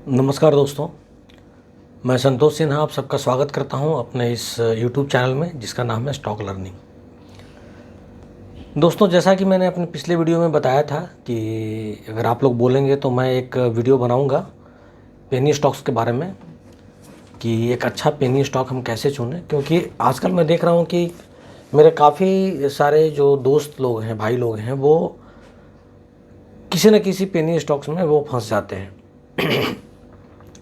नमस्कार दोस्तों, मैं संतोष सिन्हा आप सबका स्वागत करता हूं अपने इस YouTube चैनल में जिसका नाम है स्टॉक लर्निंग। दोस्तों, जैसा कि मैंने अपने पिछले वीडियो में बताया था कि अगर आप लोग बोलेंगे तो मैं एक वीडियो बनाऊंगा पेनी स्टॉक्स के बारे में कि एक अच्छा पेनी स्टॉक हम कैसे चुनें। क्योंकि आजकल मैं देख रहा हूं कि मेरे काफ़ी सारे जो दोस्त लोग हैं, भाई लोग हैं, वो किसी न किसी पेनी स्टॉक्स में वो फंस जाते हैं।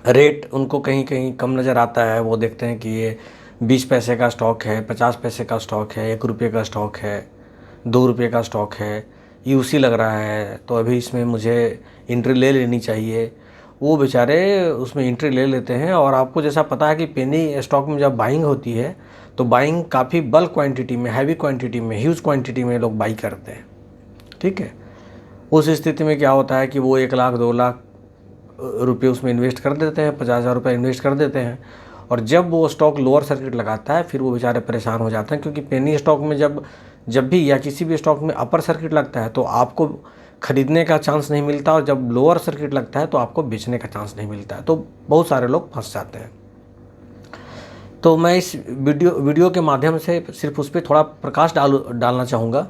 रेट उनको कहीं कहीं कम नज़र आता है। वो देखते हैं कि ये 20 पैसे का स्टॉक है, 50 पैसे का स्टॉक है, 1 रुपये का स्टॉक है, 2 रुपये का स्टॉक है, यूसी लग रहा है, तो अभी इसमें मुझे एंट्री ले लेनी चाहिए। वो बेचारे उसमें एंट्री ले लेते हैं। और आपको जैसा पता है कि पेनी स्टॉक में जब बाइंग होती है तो बाइंग काफ़ी बल्क क्वांटिटी में, हैवी क्वांटिटी में, ह्यूज क्वांटिटी में लोग बाई करते हैं। ठीक है, उस स्थिति में क्या होता है कि वो 1 लाख 2 लाख रुपये उसमें इन्वेस्ट कर देते हैं, 50,000 रुपये इन्वेस्ट कर देते हैं। और जब वो स्टॉक लोअर सर्किट लगाता है फिर वो बेचारे परेशान हो जाते हैं। क्योंकि पेनी स्टॉक में जब भी या किसी भी स्टॉक में अपर सर्किट लगता है तो आपको खरीदने का चांस नहीं मिलता, और जब लोअर सर्किट लगता है तो आपको बेचने का चांस नहीं मिलता है। तो बहुत सारे लोग फंस जाते हैं। तो मैं इस वीडियो के माध्यम से सिर्फ उस पर थोड़ा प्रकाश डालना चाहूँगा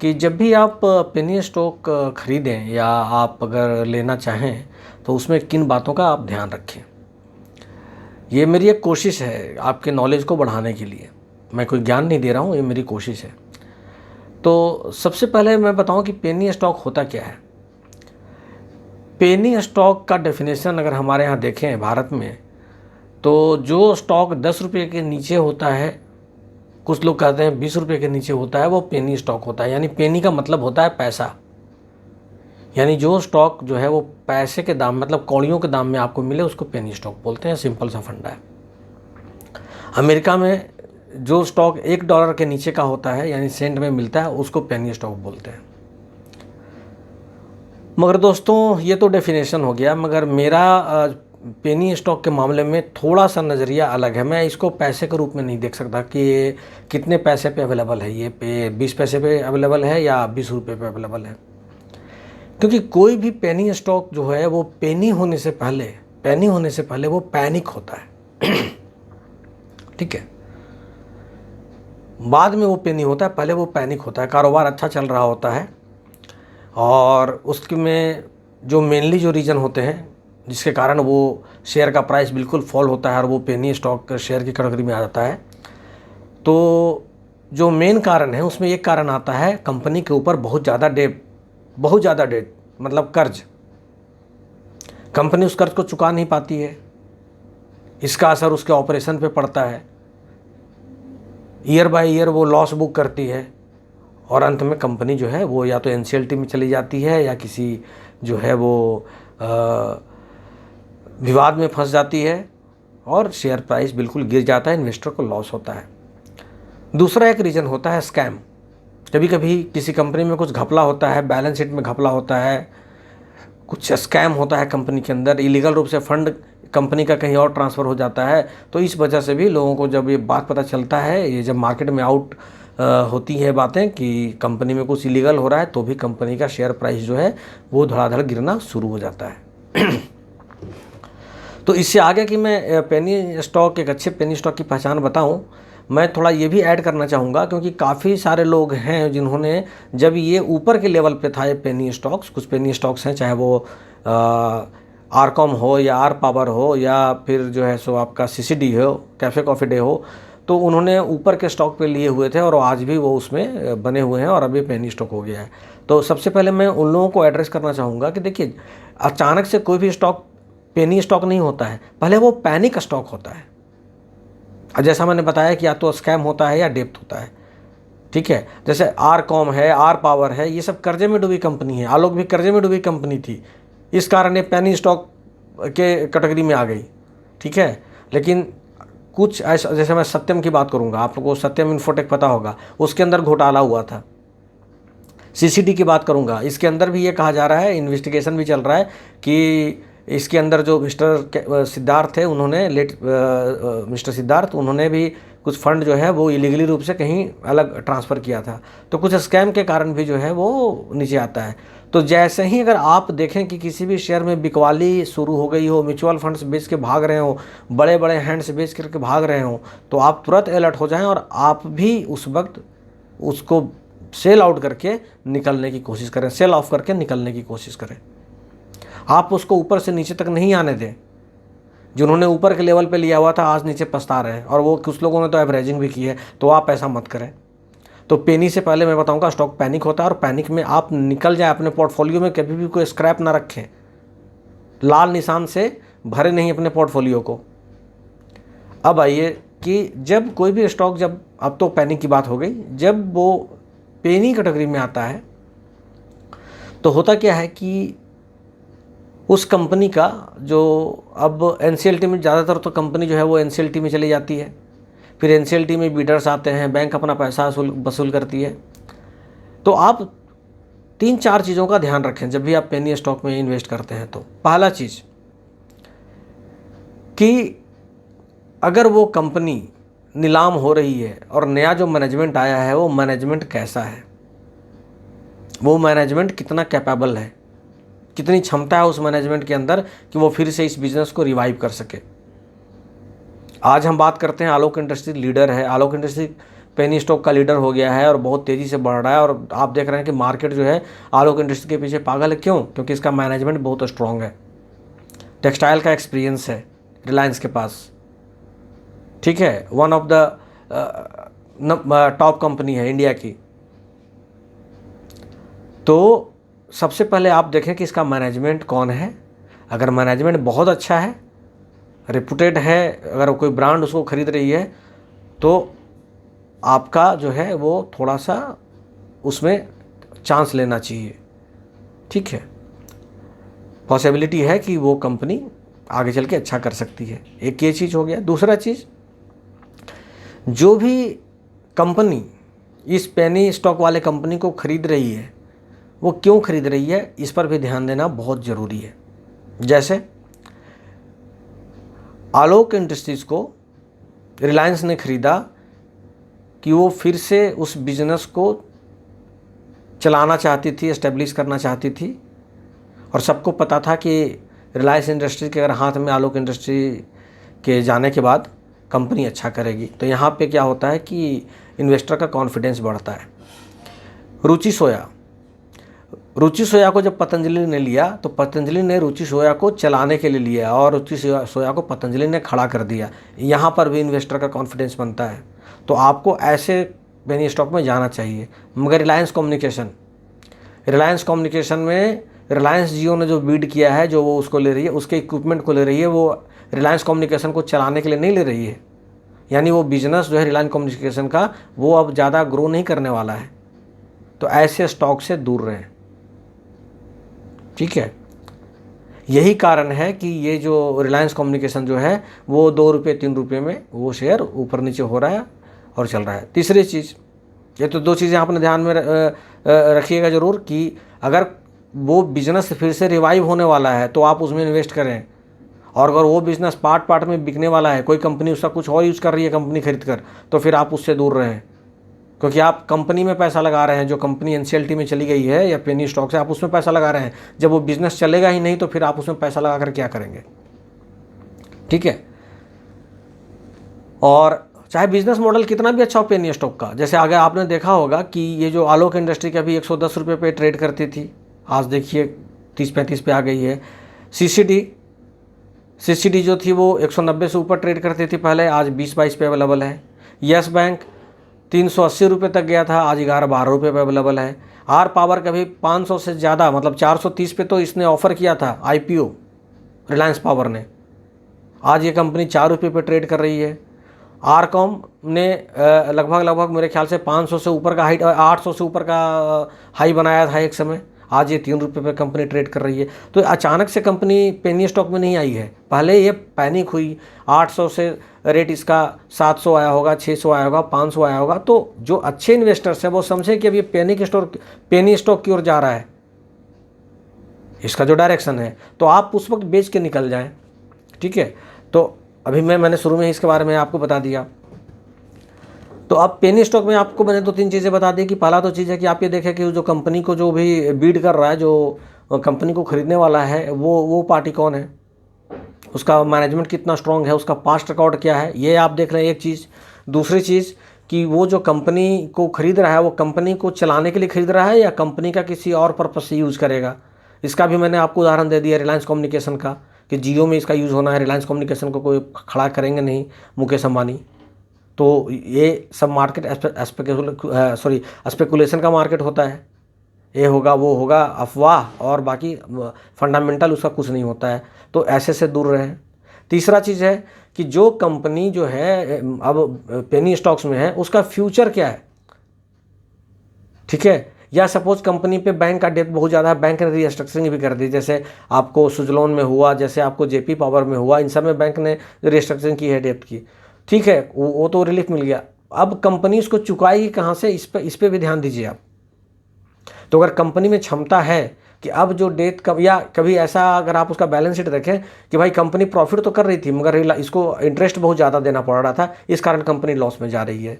कि जब भी आप पेनी स्टॉक खरीदें या आप अगर लेना चाहें तो उसमें किन बातों का आप ध्यान रखें। ये मेरी एक कोशिश है आपके नॉलेज को बढ़ाने के लिए। मैं कोई ज्ञान नहीं दे रहा हूँ, ये मेरी कोशिश है। तो सबसे पहले मैं बताऊँ कि पेनी स्टॉक होता क्या है। पेनी स्टॉक का डेफिनेशन अगर हमारे यहाँ देखें भारत में, तो जो स्टॉक 10 रुपये के नीचे होता है, कुछ लोग कहते हैं 20 रुपये के नीचे होता है, वो पेनी स्टॉक होता है। यानी पेनी का मतलब होता है पैसा। यानी जो स्टॉक जो है वो पैसे के दाम, मतलब कौड़ियों के दाम में आपको मिले, उसको पेनी स्टॉक बोलते हैं। सिंपल सा फंडा है। अमेरिका में जो स्टॉक $1 के नीचे का होता है, यानी सेंट में मिलता है, उसको पेनी स्टॉक बोलते हैं। मगर दोस्तों, ये तो डेफिनेशन हो गया, मगर मेरा पेनी स्टॉक के मामले में थोड़ा सा नज़रिया अलग है। मैं इसको पैसे के रूप में नहीं देख सकता कि ये कितने पैसे पे अवेलेबल है, ये 20 पैसे पे अवेलेबल है या 20 रुपये पे अवेलेबल है। क्योंकि कोई भी पेनी स्टॉक जो है वो पेनी होने से पहले वो पैनिक होता है। ठीक है, बाद में वो पेनी होता है, पहले वो पैनिक होता है। कारोबार अच्छा चल रहा होता है और उसके में जो मेनली जो रीज़न होते हैं जिसके कारण वो शेयर का प्राइस बिल्कुल फॉल होता है और वो पेनी स्टॉक शेयर की कैटेगरी में आ जाता है। तो जो मेन कारण है उसमें एक कारण आता है कंपनी के ऊपर बहुत ज़्यादा डेट, मतलब कर्ज। कंपनी उस कर्ज को चुका नहीं पाती है, इसका असर उसके ऑपरेशन पे पड़ता है। ईयर बाय ईयर वो लॉस बुक करती है और अंत में कंपनी जो है वो या तो एनसीएलटी में चली जाती है या किसी जो है वो विवाद में फंस जाती है और शेयर प्राइस बिल्कुल गिर जाता है, इन्वेस्टर को लॉस होता है। दूसरा एक रीज़न होता है स्कैम। कभी कभी किसी कंपनी में कुछ घपला होता है, बैलेंस शीट में घपला होता है, कुछ स्कैम होता है कंपनी के अंदर, इलीगल रूप से फंड कंपनी का कहीं और ट्रांसफ़र हो जाता है। तो इस वजह से भी लोगों को जब ये बात पता चलता है, ये जब मार्केट में आउट होती है बातें कि कंपनी में कुछ इलीगल हो रहा है, तो भी कंपनी का शेयर प्राइस जो है वो धड़ाधड़ गिरना शुरू हो जाता है। तो इससे आगे कि मैं पेनी स्टॉक, एक अच्छे पेनी स्टॉक की पहचान बताऊं, मैं थोड़ा ये भी ऐड करना चाहूँगा। क्योंकि काफ़ी सारे लोग हैं जिन्होंने, जब ये ऊपर के लेवल पे था ये पेनी स्टॉक्स, कुछ पेनी स्टॉक्स हैं, चाहे वो आरकॉम हो या आर पावर हो या फिर जो है सो आपका सीसीडी हो, कैफ़े कॉफ़ी डे हो, तो उन्होंने ऊपर के स्टॉक पे लिए हुए थे और आज भी वो उसमें बने हुए हैं और अभी पेनी स्टॉक हो गया है। तो सबसे पहले मैं उन लोगों को एड्रेस करना चाहूँगा कि देखिए, अचानक से कोई भी स्टॉक पेनी स्टॉक नहीं होता है, पहले वो पैनिक स्टॉक होता है। और जैसा मैंने बताया कि या तो स्कैम होता है या डेप्थ होता है। ठीक है, जैसे आर कॉम है, आर पावर है, ये सब कर्जे में डूबी कंपनी है। आलोक भी कर्जे में डूबी कंपनी थी, इस कारण ये पेनी स्टॉक के कैटेगरी में आ गई। ठीक है, लेकिन कुछ ऐसा, जैसे मैं सत्यम की बात करूंगा, आप लोगों को सत्यम इन्फोटेक पता होगा, उसके अंदर घोटाला हुआ था। सीसीडी की बात करूंगा, इसके अंदर भी ये कहा जा रहा है, इन्वेस्टिगेशन भी चल रहा है कि इसके अंदर जो मिस्टर सिद्धार्थ थे, मिस्टर सिद्धार्थ, उन्होंने भी कुछ फंड जो है वो इलीगली रूप से कहीं अलग ट्रांसफ़र किया था। तो कुछ स्कैम के कारण भी जो है वो नीचे आता है। तो जैसे ही अगर आप देखें कि किसी भी शेयर में बिकवाली शुरू हो गई हो, म्यूचुअल फंड्स बेच के भाग रहे हो, बड़े बड़े हैंड्स बेच करके भाग रहे हो, तो आप तुरंत अलर्ट हो जाएं और आप भी उस वक्त उसको सेल आउट करके निकलने की कोशिश करें, सेल ऑफ करके निकलने की कोशिश करें। आप उसको ऊपर से नीचे तक नहीं आने दें। जिन्होंने ऊपर के लेवल पे लिया हुआ था आज नीचे पछता रहे हैं, और वो कुछ लोगों ने तो एवरेजिंग भी की है, तो आप ऐसा मत करें। तो पेनी से पहले मैं बताऊंगा, स्टॉक पैनिक होता है और पैनिक में आप निकल जाए। अपने पोर्टफोलियो में कभी भी कोई स्क्रैप ना रखें, लाल निशान से भरे नहीं अपने पोर्टफोलियो को। अब आइए कि जब कोई भी स्टॉक, जब अब तो पैनिक की बात हो गई, जब वो पेनी कैटेगरी में आता है तो होता क्या है कि उस कंपनी का जो, अब एनसीएलटी में ज़्यादातर तो कंपनी जो है वो एनसीएलटी में चली जाती है, फिर एनसीएलटी में बीडर्स आते हैं, बैंक अपना पैसा वसूल करती है। तो आप 3-4 चीज़ों का ध्यान रखें जब भी आप पेनी स्टॉक में इन्वेस्ट करते हैं। तो पहला चीज़ कि अगर वो कंपनी नीलाम हो रही है और नया जो मैनेजमेंट आया है वो मैनेजमेंट कैसा है, वो मैनेजमेंट कितना कैपेबल है, कितनी क्षमता है उस मैनेजमेंट के अंदर कि वो फिर से इस बिज़नेस को रिवाइव कर सके। आज हम बात करते हैं आलोक इंडस्ट्री लीडर है, आलोक इंडस्ट्री पेनी स्टॉक का लीडर हो गया है और बहुत तेज़ी से बढ़ रहा है, और आप देख रहे हैं कि मार्केट जो है आलोक इंडस्ट्री के पीछे पागल है। क्यों? क्योंकि इसका मैनेजमेंट बहुत स्ट्रॉन्ग है, टेक्सटाइल का एक्सपीरियंस है रिलायंस के पास, ठीक है, one of the top company है इंडिया की। तो सबसे पहले आप देखें कि इसका मैनेजमेंट कौन है। अगर मैनेजमेंट बहुत अच्छा है, रेपुटेड है, अगर कोई ब्रांड उसको खरीद रही है, तो आपका जो है वो थोड़ा सा उसमें चांस लेना चाहिए, ठीक है। पॉसिबिलिटी है कि वो कंपनी आगे चल के अच्छा कर सकती है। एक ये चीज़ हो गया। दूसरा चीज़, जो भी कंपनी इस पेनी स्टॉक वाले कंपनी को खरीद रही है वो क्यों खरीद रही है, इस पर भी ध्यान देना बहुत ज़रूरी है। जैसे आलोक इंडस्ट्रीज़ को रिलायंस ने खरीदा कि वो फिर से उस बिज़नेस को चलाना चाहती थी, एस्टेब्लिश करना चाहती थी, और सबको पता था कि रिलायंस इंडस्ट्री के अगर हाथ में आलोक इंडस्ट्री के जाने के बाद कंपनी अच्छा करेगी। तो यहाँ पे क्या होता है कि इन्वेस्टर का कॉन्फिडेंस बढ़ता है। रुचि सोया को जब पतंजलि ने लिया तो पतंजलि ने रुचि सोया को चलाने के लिए लिया और रुचि सोया को पतंजलि ने खड़ा कर दिया। यहाँ पर भी इन्वेस्टर का कॉन्फिडेंस बनता है। तो आपको ऐसे पेनी स्टॉक में जाना चाहिए। मगर रिलायंस कम्युनिकेशन में रिलायंस जियो ने जो बीड किया है, जो वो उसको ले रही है, उसके इक्विपमेंट को ले रही है, वो रिलायंस कम्युनिकेशन को चलाने के लिए नहीं ले रही है। यानी वो बिजनेस जो है रिलायंस कम्युनिकेशन का, वो अब ज़्यादा ग्रो नहीं करने वाला है। तो ऐसे स्टॉक से दूर रहें, ठीक है। यही कारण है कि ये जो रिलायंस कम्युनिकेशन जो है वो 2 रुपये 3 रुपये में वो शेयर ऊपर नीचे हो रहा है और चल रहा है। तीसरी चीज़, ये तो 2 चीज़ें आपने ध्यान में रखिएगा ज़रूर कि अगर वो बिज़नेस फिर से रिवाइव होने वाला है तो आप उसमें इन्वेस्ट करें, और अगर वो बिज़नेस पार्ट में बिकने वाला है, कोई कंपनी उसका कुछ और यूज़ कर रही है कंपनी खरीद कर, तो फिर आप उससे दूर रहें। क्योंकि आप कंपनी में पैसा लगा रहे हैं, जो कंपनी एनसीएलटी में चली गई है या पेनी स्टॉक से, आप उसमें पैसा लगा रहे हैं। जब वो बिज़नेस चलेगा ही नहीं तो फिर आप उसमें पैसा लगा कर क्या करेंगे, ठीक है। और चाहे बिजनेस मॉडल कितना भी अच्छा हो पेनी स्टॉक का, जैसे आगे आपने देखा होगा कि ये जो आलोक इंडस्ट्री का भी 110 रुपये पे ट्रेड करती थी, आज देखिए 30-35 पे आ गई है। सीसीडी जो थी वो 190 से ऊपर ट्रेड करती थी पहले, आज 20-22 पे अवेलेबल है। यस बैंक 380 रुपये तक गया था, आज 11-12 रुपये पे अवेलेबल है। आर पावर कभी 500 से ज़्यादा, मतलब 430 पे तो इसने ऑफ़र किया था आईपीओ रिलायंस पावर ने, आज ये कंपनी 4 रुपये पे ट्रेड कर रही है। आरकॉम ने लगभग मेरे ख्याल से 500 से ऊपर का हाई, 800 से ऊपर का हाई बनाया था एक समय, आज ये 3 रुपये पे कंपनी ट्रेड कर रही है। तो अचानक से कंपनी पेनी स्टॉक में नहीं आई है, पहले ये पैनिक हुई, 800 से रेट इसका 700 आया होगा, 600 आया होगा, 500 आया होगा। तो जो अच्छे इन्वेस्टर्स हैं वो समझे कि अब ये पेनी स्टॉक की ओर जा रहा है, इसका जो डायरेक्शन है, तो आप उस वक्त बेच के निकल जाएं, ठीक है। तो अभी मैंने शुरू में ही इसके बारे में आपको बता दिया। तो अब पेनी स्टॉक में आपको मैंने 2-3 चीज़ें बता दी कि पहला तो चीज़ है कि आप ये देखें कि जो कंपनी को जो भी बीड कर रहा है, जो कंपनी को खरीदने वाला है, वो पार्टी कौन है, उसका मैनेजमेंट कितना स्ट्रांग है, उसका पास्ट रिकॉर्ड क्या है, ये आप देख रहे हैं एक चीज़। दूसरी चीज़ कि वो जो कंपनी को खरीद रहा है वो कंपनी को चलाने के लिए खरीद रहा है या कंपनी का किसी और पर्पस से यूज़ करेगा। इसका भी मैंने आपको उदाहरण दे दिया रिलायंस कम्युनिकेशन का, कि जियो में इसका यूज़ होना है, रिलायंस कम्युनिकेशन को कोई खड़ा करेंगे नहीं मुकेश अंबानी। तो ये सब मार्केट स्पेकुलेशन का मार्केट होता है, ये होगा वो होगा, अफवाह, और बाकी फंडामेंटल उसका कुछ नहीं होता है। तो ऐसे से दूर रहें। तीसरा चीज़ है कि जो कंपनी जो है अब पेनी स्टॉक्स में है उसका फ्यूचर क्या है, ठीक है। या सपोज कंपनी पे बैंक का डेट बहुत ज़्यादा है, बैंक ने रीस्ट्रक्चरिंग भी कर दी, जैसे आपको सुजलोन में हुआ, जैसे आपको जेपी पावर में हुआ, इन सब में बैंक ने रीस्ट्रक्चरिंग की है डेट की, ठीक है, वो तो रिलीफ मिल गया। अब कंपनी उसको चुकाएगी कहाँ से, इस पे भी ध्यान दीजिए आप। तो अगर कंपनी में क्षमता है कि अब जो डेट कब, या कभी ऐसा अगर आप उसका बैलेंस शीट देखें कि भाई कंपनी प्रॉफिट तो कर रही थी मगर इसको इंटरेस्ट बहुत ज़्यादा देना पड़ रहा था, इस कारण कंपनी लॉस में जा रही है,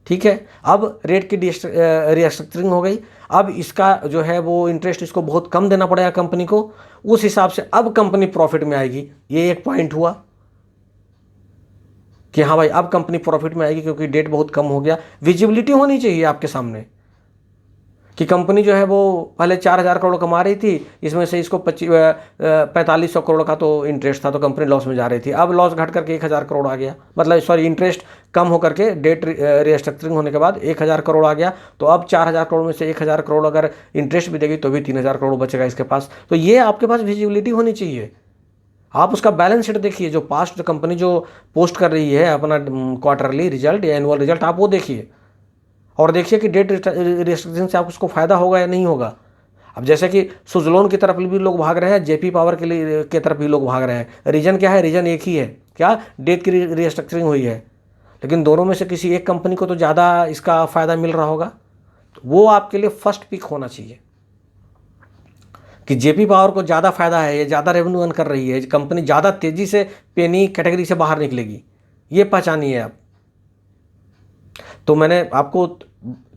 ठीक है। अब रेट की रीस्ट्रक्चरिंग हो गई, अब इसका जो है वो इंटरेस्ट इसको बहुत कम देना पड़ेगा कंपनी को, उस हिसाब से अब कंपनी प्रॉफिट में आएगी। ये एक पॉइंट हुआ कि हाँ भाई अब कंपनी प्रॉफिट में आएगी क्योंकि डेट बहुत कम हो गया। विजिबिलिटी होनी चाहिए आपके सामने कि कंपनी जो है वो पहले 4,000 करोड़ कमा रही थी, इसमें से इसको 4500 करोड़ का तो इंटरेस्ट था, तो कंपनी लॉस में जा रही थी। अब लॉस घट करके 1,000 करोड़ आ गया, मतलब सॉरी इंटरेस्ट कम होकर के डेट रीस्ट्रक्चरिंग होने के बाद 1,000 करोड़ आ गया। तो अब 4,000 करोड़ में से 1,000 करोड़ अगर इंटरेस्ट भी देगी तो भी 3,000 करोड़ बचेगा इसके पास। तो ये आपके पास विजिबिलिटी होनी चाहिए। आप उसका बैलेंस शीट देखिए, जो पास्ट कंपनी जो पोस्ट कर रही है अपना क्वार्टरली रिजल्ट या एनुअल रिजल्ट, आप वो देखिए और देखिए कि डेट रिस्ट्रिक्शन से आपको उसको फ़ायदा होगा या नहीं होगा। अब जैसे कि सुजलोन की तरफ भी लोग भाग रहे हैं, जेपी पावर के लिए की तरफ भी लोग भाग रहे हैं। रीजन क्या है, रीजन एक ही है, क्या, डेट की रिस्ट्रक्चरिंग हुई है। लेकिन दोनों में से किसी एक कंपनी को तो ज़्यादा इसका फ़ायदा मिल रहा होगा, तो वो आपके लिए फर्स्ट पिक होना चाहिए कि जेपी पावर को ज़्यादा फायदा है, ये ज़्यादा रेवेन्यू अर्न कर रही है, कंपनी ज़्यादा तेज़ी से पेनी कैटेगरी से बाहर निकलेगी, ये पहचानिए आप। तो मैंने आपको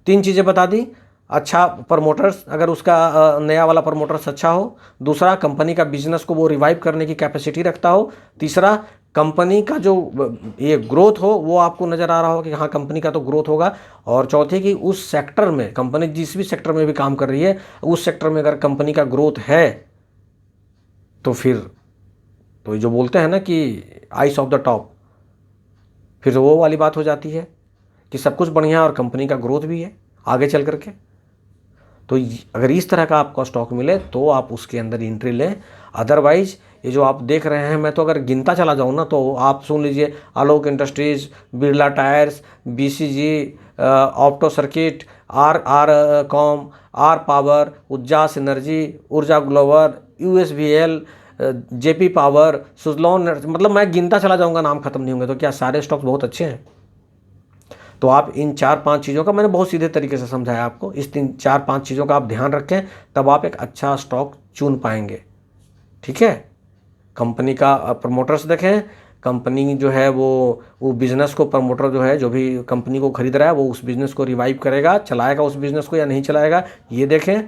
3 चीज़ें बता दी। अच्छा प्रमोटर्स, अगर उसका नया वाला प्रमोटर्स अच्छा हो। दूसरा, कंपनी का बिजनेस को वो रिवाइव करने की कैपेसिटी रखता हो। तीसरा, कंपनी का जो ये ग्रोथ हो वो आपको नज़र आ रहा हो कि हाँ कंपनी का तो ग्रोथ होगा। और चौथी कि उस सेक्टर में, कंपनी जिस भी सेक्टर में भी काम कर रही है, उस सेक्टर में अगर कंपनी का ग्रोथ है तो फिर तो जो बोलते हैं ना कि आइस ऑफ द टॉप, फिर वो वाली बात हो जाती है कि सब कुछ बढ़िया और कंपनी का ग्रोथ भी है आगे चल करके। तो अगर इस तरह का आपको स्टॉक मिले तो आप उसके अंदर एंट्री लें। अदरवाइज ये जो आप देख रहे हैं, मैं तो अगर गिनता चला जाऊँ ना तो आप सुन लीजिए, Alok industries, Birla tyres, BCG, opto circuit, R Com, R power, Ujaas energy, Urja global, USVL, JP power, Suzlon, मतलब मैं गिनता चला जाऊँगा, नाम खत्म नहीं होंगे। तो क्या सारे स्टॉक्स बहुत अच्छे हैं? तो आप इन 4-5 चीज़ों का, मैंने बहुत सीधे तरीके से समझाया आपको, इस 3-4-5 चीज़ों का आप ध्यान रखें, तब आप एक अच्छा स्टॉक चुन पाएंगे, ठीक है। कंपनी का प्रमोटर्स देखें, कंपनी जो है वो बिज़नेस को, प्रमोटर जो है जो भी कंपनी को खरीद रहा है वो उस बिज़नेस को रिवाइव करेगा, चलाएगा उस बिज़नेस को या नहीं चलाएगा, ये देखें।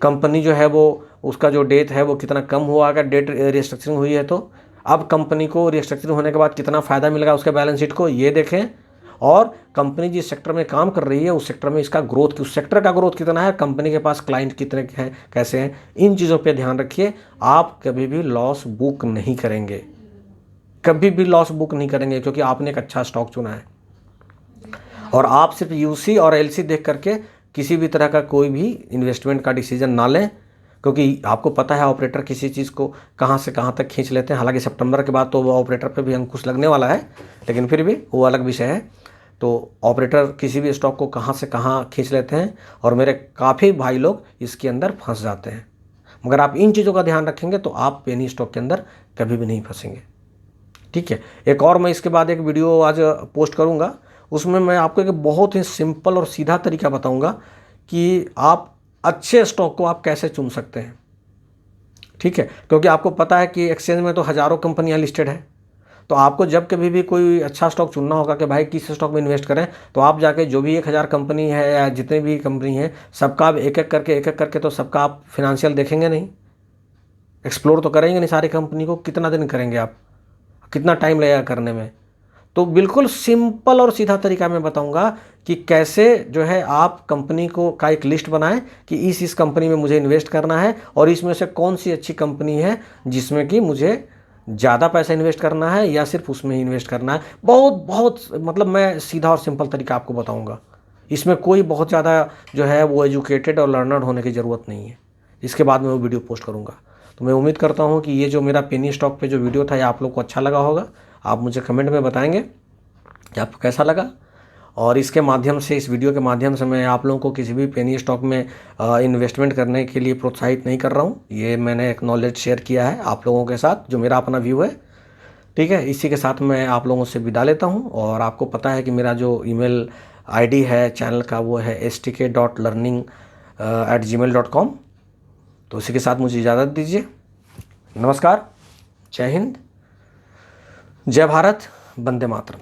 कंपनी जो है वो उसका जो डेट है वो कितना कम हुआ, अगर डेट रिस्ट्रक्चरिंग हुई है तो अब कंपनी को रिस्ट्रक्चरिंग होने के बाद कितना फ़ायदा मिलेगा उसके बैलेंस शीट को, ये देखें। और कंपनी जिस सेक्टर में काम कर रही है उस सेक्टर में इसका ग्रोथ, उस सेक्टर का ग्रोथ कितना है, कंपनी के पास क्लाइंट कितने हैं, कैसे हैं, इन चीज़ों पे ध्यान रखिए। आप कभी भी लॉस बुक नहीं करेंगे, कभी भी लॉस बुक नहीं करेंगे, क्योंकि आपने एक अच्छा स्टॉक चुना है। और आप सिर्फ यूसी और एलसी देख करके किसी भी तरह का कोई भी इन्वेस्टमेंट का डिसीजन ना लें, क्योंकि आपको पता है ऑपरेटर किसी चीज़ को कहाँ से कहाँ तक खींच लेते हैं। हालांकि सितंबर के बाद तो वो ऑपरेटर पे भी अंकुश लगने वाला है, लेकिन फिर भी वो अलग विषय है। तो ऑपरेटर किसी भी स्टॉक को कहाँ से कहाँ खींच लेते हैं, और मेरे काफ़ी भाई लोग इसके अंदर फंस जाते हैं। मगर आप इन चीज़ों का ध्यान रखेंगे तो आप पेनी स्टॉक के अंदर कभी भी नहीं फंसेंगे, ठीक है। एक और मैं इसके बाद एक वीडियो आज पोस्ट करूँगा, उसमें मैं आपको एक बहुत ही सिंपल और सीधा तरीका बताऊँगा कि आप अच्छे स्टॉक को आप कैसे चुन सकते हैं, ठीक है। क्योंकि आपको पता है कि एक्सचेंज में तो हज़ारों कंपनियां लिस्टेड है, तो आपको जब कभी भी कोई अच्छा स्टॉक चुनना होगा कि भाई किस स्टॉक में इन्वेस्ट करें, तो आप जाके जो भी 1000 कंपनी है या जितनी भी कंपनी है सबका आप एक एक करके तो सबका आप फिनेंशियल देखेंगे नहीं, एक्सप्लोर तो करेंगे नहीं सारी कंपनी को। कितना दिन करेंगे आप, कितना टाइम लगेगा करने में। तो बिल्कुल सिंपल और सीधा तरीका मैं बताऊंगा कि कैसे जो है आप कंपनी को का एक लिस्ट बनाएं कि इस कंपनी में मुझे इन्वेस्ट करना है और इसमें से कौन सी अच्छी कंपनी है जिसमें कि मुझे ज़्यादा पैसा इन्वेस्ट करना है या सिर्फ उसमें ही इन्वेस्ट करना है। बहुत बहुत मतलब मैं सीधा और सिंपल तरीका आपको बताऊंगा। इसमें कोई बहुत ज़्यादा जो है वो एजुकेटेड और लर्नर्ड होने की ज़रूरत नहीं है। इसके बाद मैं वो वीडियो पोस्ट करूँगा। तो मैं उम्मीद करता हूँ कि ये जो मेरा पेनी स्टॉक पे जो वीडियो था ये आप लोग को अच्छा लगा होगा। आप मुझे कमेंट में बताएंगे कि आपको कैसा लगा। और इसके माध्यम से, इस वीडियो के माध्यम से मैं आप लोगों को किसी भी पेनी स्टॉक में इन्वेस्टमेंट करने के लिए प्रोत्साहित नहीं कर रहा हूँ। ये मैंने एक नॉलेज शेयर किया है आप लोगों के साथ, जो मेरा अपना व्यू है। ठीक है, इसी के साथ मैं आप लोगों से विदा लेता हूँ। और आपको पता है कि मेरा जो ईमेल आईडी है चैनल का वो है stk.learning@gmail.com। तो इसी के साथ मुझे इजाज़त दीजिए। नमस्कार, जय हिंद, जय भारत, वंदे मातरम।